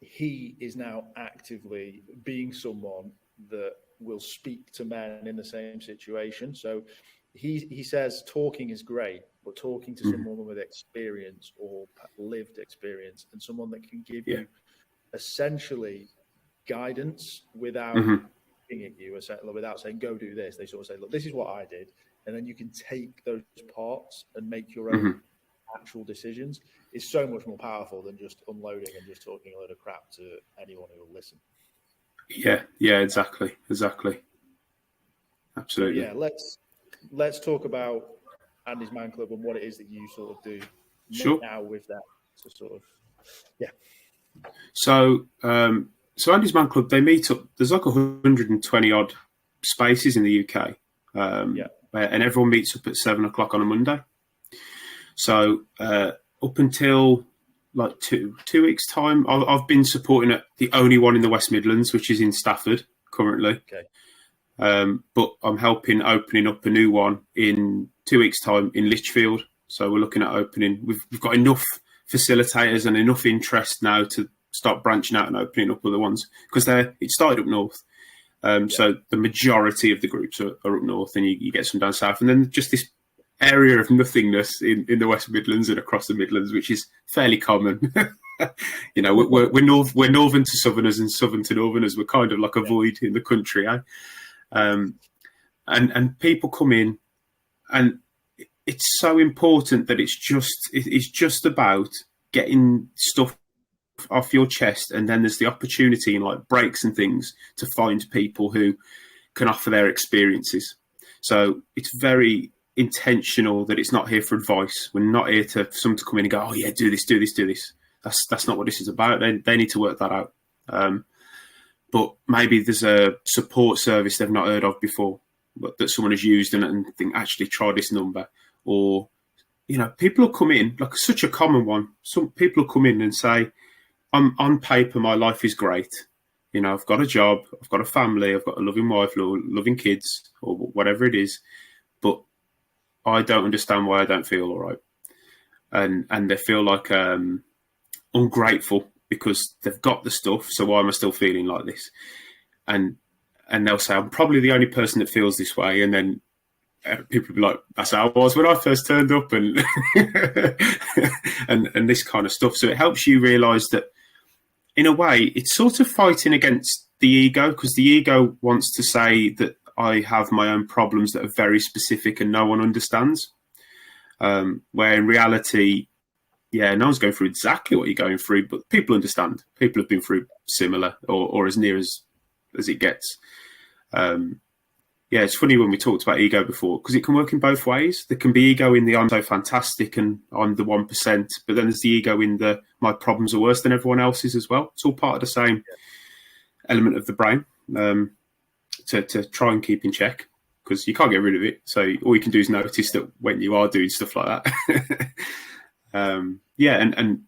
he is now actively being someone that will speak to men in the same situation. So he says talking is great, but talking to someone with experience or lived experience, and someone that can give you essentially guidance without looking at you, without saying, go do this. They sort of say, look, this is what I did. And then you can take those parts and make your own actual decisions. Is so much more powerful than just unloading and just talking a load of crap to anyone who will listen. Yeah, exactly. Absolutely. Yeah, let's talk about Andy's Man Club and what it is that you sort of do now with that. So Andy's Man Club, they meet up. There's 120 odd spaces in the UK, and everyone meets up at 7:00 on a Monday. So up until 2 weeks' time, I've been supporting the only one in the West Midlands, which is in Stafford currently. Okay. But I'm helping opening up a new one in 2 weeks' time in Lichfield. So we're looking at opening. We've got enough facilitators and enough interest now to start branching out and opening up other ones, because it started up north. So the majority of the groups are up north, and you get some down south, and then just this area of nothingness in the West Midlands and across the Midlands, which is fairly common. You know, we're northern to southerners and southern to northerners. We're kind of like a void in the country, eh? And people come in, and it's so important that it's just about getting stuff off your chest, and then there's the opportunity in like breaks and things to find people who can offer their experiences. So it's very intentional that it's not here for advice. We're not here to someone to come in and go, oh yeah, do this. That's not what this is about. They need to work that out. But maybe there's a support service they've not heard of before, but that someone has used and think, actually try this number. Or, you know, people will come in, like such a common one. Some people will come in and say, on paper, my life is great. You know, I've got a job, I've got a family, I've got a loving wife, loving kids, or whatever it is. But I don't understand why I don't feel all right. And they feel like ungrateful because they've got the stuff. So why am I still feeling like this? And they'll say, I'm probably the only person that feels this way. And then people will be like, that's how I was when I first turned up, and and this kind of stuff. So it helps you realise that, in a way, it's sort of fighting against the ego, because the ego wants to say that I have my own problems that are very specific and no one understands. Where in reality, yeah, no one's going through exactly what you're going through, but people understand. People have been through similar or as near as it gets. Yeah, it's funny when we talked about ego before, because it can work in both ways. There can be ego in the I'm so fantastic and I'm the 1%, but then there's the ego in the my problems are worse than everyone else's as well. It's all part of the same element of the brain to try and keep in check, because you can't get rid of it. So all you can do is notice that when you are doing stuff like that. Yeah, and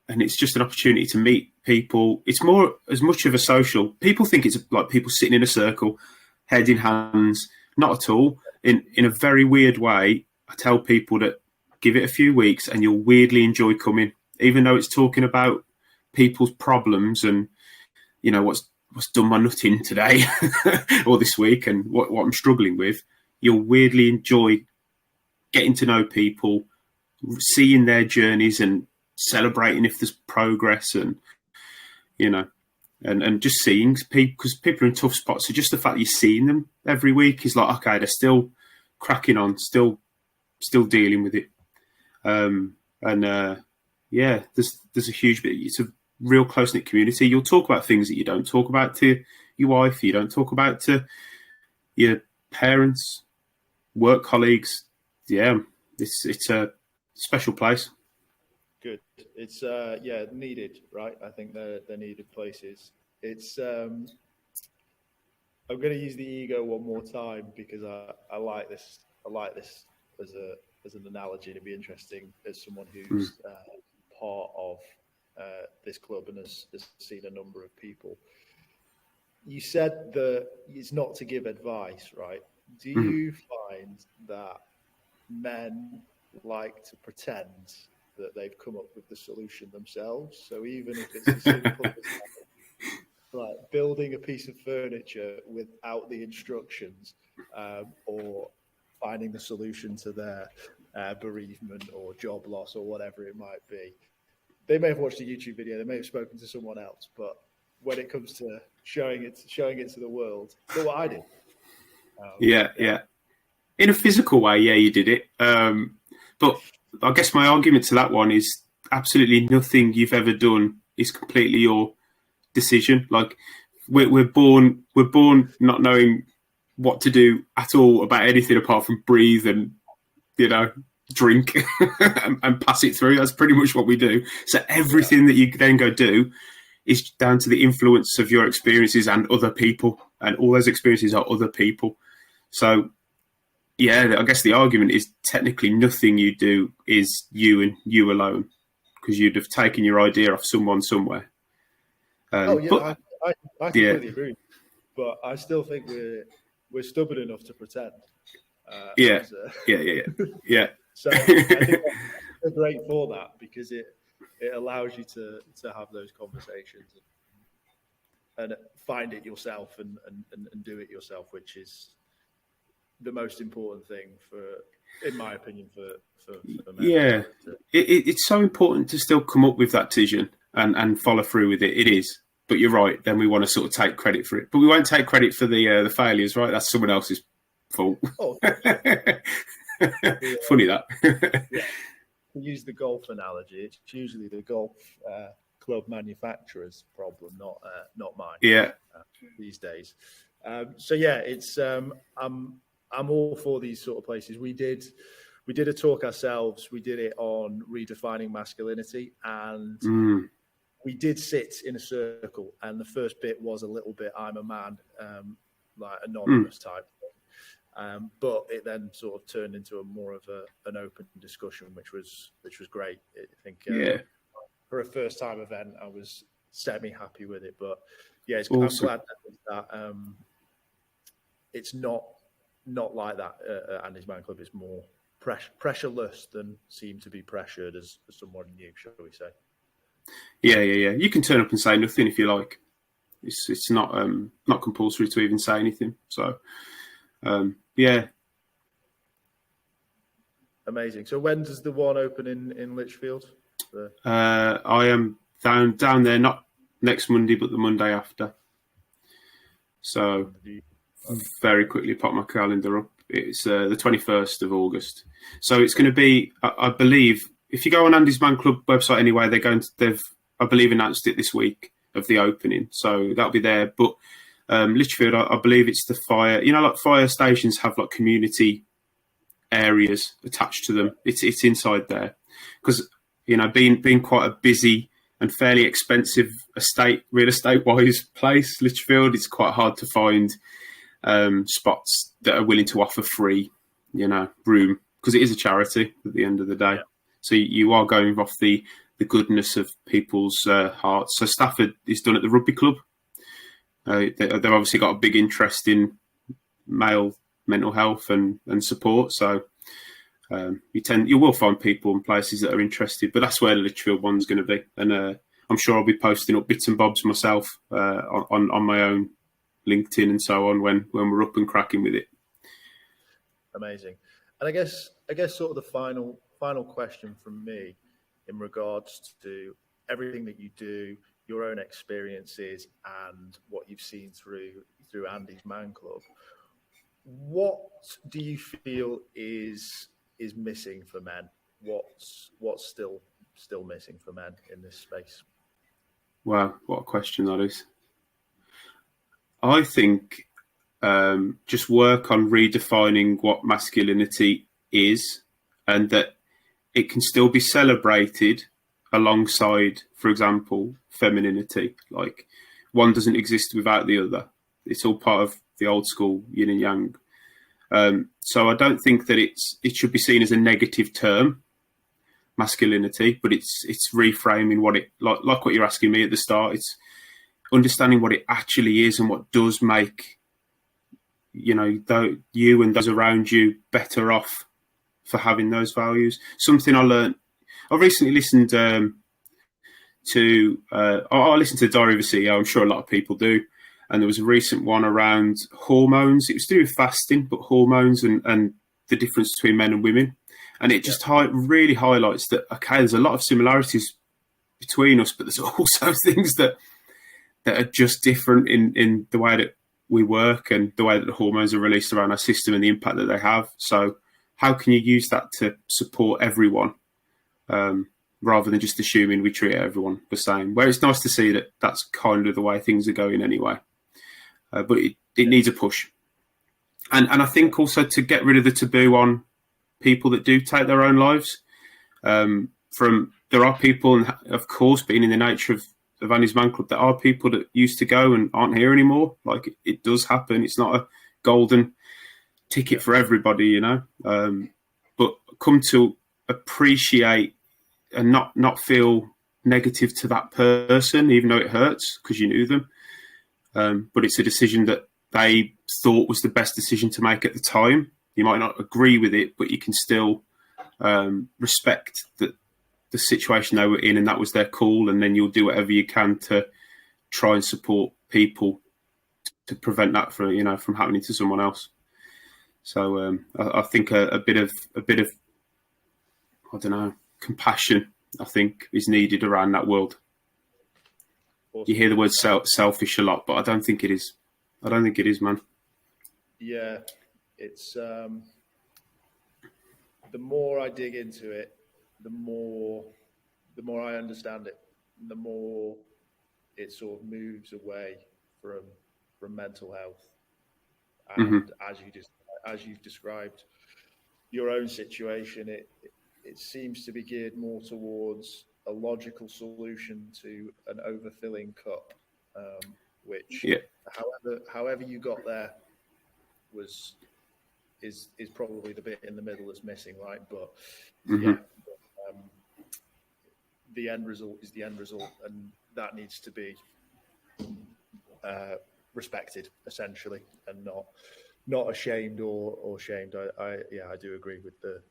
it's just an opportunity to meet people. It's more as much of a social. People think it's like people sitting in a circle, head in hands. Not at all. In a very weird way, I tell people that give it a few weeks and you'll weirdly enjoy coming, even though it's talking about people's problems and, you know, what's done my nutting today or this week and what I'm struggling with. You'll weirdly enjoy getting to know people, seeing their journeys and celebrating if there's progress, and, you know, and just seeing people, because people are in tough spots. So just the fact that you're seeing them every week is like, okay, they're still cracking on, still dealing with it. Yeah, there's a huge bit. It's a real close-knit community. You'll talk about things that you don't talk about to your wife, you don't talk about to your parents, work colleagues. Yeah, it's a special place. Good. It's needed, right? I think they're needed places. It's I'm going to use the ego one more time because I like this. I like this as an analogy. It'd be interesting as someone who's part of this club and has seen a number of people. You said that it's not to give advice, right? Do you find that men like to pretend that they've come up with the solution themselves? So even if it's as simple as like building a piece of furniture without the instructions, or finding the solution to their bereavement or job loss or whatever it might be, they may have watched a YouTube video, they may have spoken to someone else, but when it comes to showing it to the world, look what I did. Yeah. In a physical way, yeah, you did it. But I guess my argument to that one is absolutely nothing you've ever done is completely your decision. Like we're born not knowing what to do at all about anything apart from breathe and, you know, drink and pass it through. That's pretty much what we do. So everything that you then go do is down to the influence of your experiences and other people, and all those experiences are other people. So yeah, I guess the argument is technically nothing you do is you and you alone, because you'd have taken your idea off someone somewhere. I completely agree, but I still think we're stubborn enough to pretend. Yeah. So I think that's great for that, because it allows you to have those conversations and find it yourself and do it yourself, which is the most important thing in my opinion, for men. Yeah, it's so important to still come up with that decision. and follow through with it. It is. But you're right. Then we want to sort of take credit for it, but we won't take credit for the failures, right? That's someone else's fault. Oh, funny that. Yeah. To use the golf analogy, it's usually the golf club manufacturer's problem, not mine. Yeah. These days. So yeah, it's I'm all for these sort of places. We did a talk ourselves. We did it on redefining masculinity, and we did sit in a circle. And the first bit was a little bit "I'm a man," like anonymous type. But it then sort of turned into a more of an open discussion, which was great. I think for a first time event, I was semi happy with it. But yeah, awesome. I'm glad that it's not like that at Andy's Man Club. It's more pressureless than seem to be pressured as someone new, shall we say? Yeah. You can turn up and say nothing if you like. It's not compulsory to even say anything. So. Yeah. Amazing. So when does the one open in Lichfield? I am down there, not next Monday, but the Monday after. So very quickly pop my calendar up. It's the 21st of August. So it's going to be, I believe, if you go on Andy's Man Club website anyway, they've, I believe, announced it this week of the opening. So that'll be there. But Lichfield, I believe it's the fire. You know, like fire stations have like community areas attached to them. It's inside there because being quite a busy and fairly expensive real estate wise place, Lichfield, it's quite hard to find spots that are willing to offer free, room because it is a charity at the end of the day. Yeah. So you are going off the goodness of people's hearts. So Stafford is done at the rugby club. They've obviously got a big interest in male mental health and support. So you will find people and places that are interested, but that's where the Lichfield one's going to be. And I'm sure I'll be posting up bits and bobs myself on my own LinkedIn and so on when we're up and cracking with it. Amazing. And I guess sort of the final question from me in regards to everything that you do, your own experiences and what you've seen through Andy's Man Club. What do you feel is missing for men? What's still missing for men in this space? Wow, what a question that is. I think just work on redefining what masculinity is and that it can still be celebrated alongside, for example, femininity. Like one doesn't exist without the other. It's all part of the old school yin and yang. So I don't think that it should be seen as a negative term, masculinity, but it's reframing what it like what you're asking me at the start. It's understanding what it actually is and what does make you and those around you better off for having those values. Something I learned. I recently listened to I listened to the Diary of a CEO. I'm sure a lot of people do. And there was a recent one around hormones. It was to do with fasting, but hormones and the difference between men and women. And it just really highlights that, okay, there's a lot of similarities between us, but there's also things that are just different in the way that we work and the way that the hormones are released around our system and the impact that they have. So how can you use that to support everyone? Rather than just assuming we treat everyone the same. Where it's nice to see that that's kind of the way things are going anyway. But it needs a push. And I think also to get rid of the taboo on people that do take their own lives. There are people, and of course, being in the nature of Andy's Man Club, there are people that used to go and aren't here anymore. Like it does happen. It's not a golden ticket for everybody, but come to appreciate and not feel negative to that person, even though it hurts because you knew them. But it's a decision that they thought was the best decision to make at the time. You might not agree with it, but you can still respect the situation they were in, and that was their call. And then you'll do whatever you can to try and support people to prevent that from happening to someone else. So I think a bit of I don't know, compassion, I think, is needed around that world. You hear the word selfish a lot, but I don't think it is. I don't think it is, man. Yeah, it's the more I dig into it, the more I understand it, the more it sort of moves away from mental health. And as you've described your own situation, it seems to be geared more towards a logical solution to an overfilling cup, which, however you got there, is probably the bit in the middle that's missing, right? But the end result is the end result, and that needs to be respected, essentially, and not ashamed or shamed. I do agree with the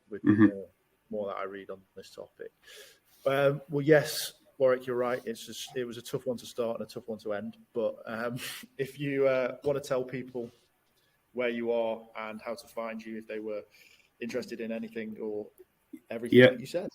more that I read on this topic. Well, yes, Warrick, you're right. It was a tough one to start and a tough one to end. But if you want to tell people where you are and how to find you if they were interested in anything or everything that you said.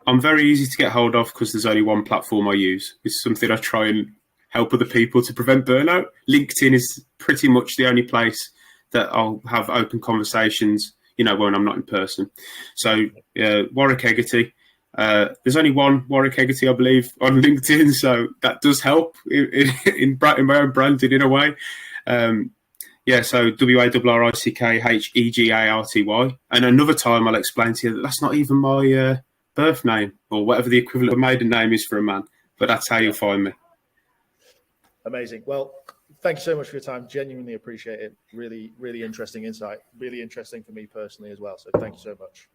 I'm very easy to get hold of because there's only one platform I use. It's something I try and help other people to prevent burnout. LinkedIn is pretty much the only place that I'll have open conversations, when I'm not in person. So Warrick Hegarty. There's only one Warrick Hegarty, I believe, on LinkedIn, so that does help in my own branding in a way. So WARRICKHEGARTY. And another time I'll explain to you that that's not even my birth name or whatever the equivalent of maiden name is for a man, but that's how you'll find me. Amazing. Well, thank you so much for your time. Genuinely appreciate it. Really, really interesting insight. Really interesting for me personally as well. So thank you so much.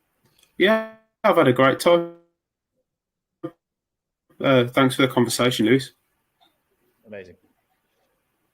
Yeah, I've had a great time. Thanks for the conversation, Lewis. Amazing.